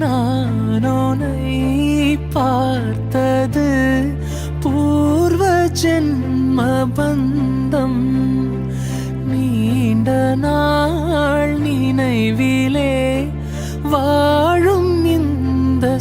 நானோனை பார்த்தது பூர்வ ஜென்ம பந்தம். நீண்ட நாள் நினைவிலே வாழும் இந்த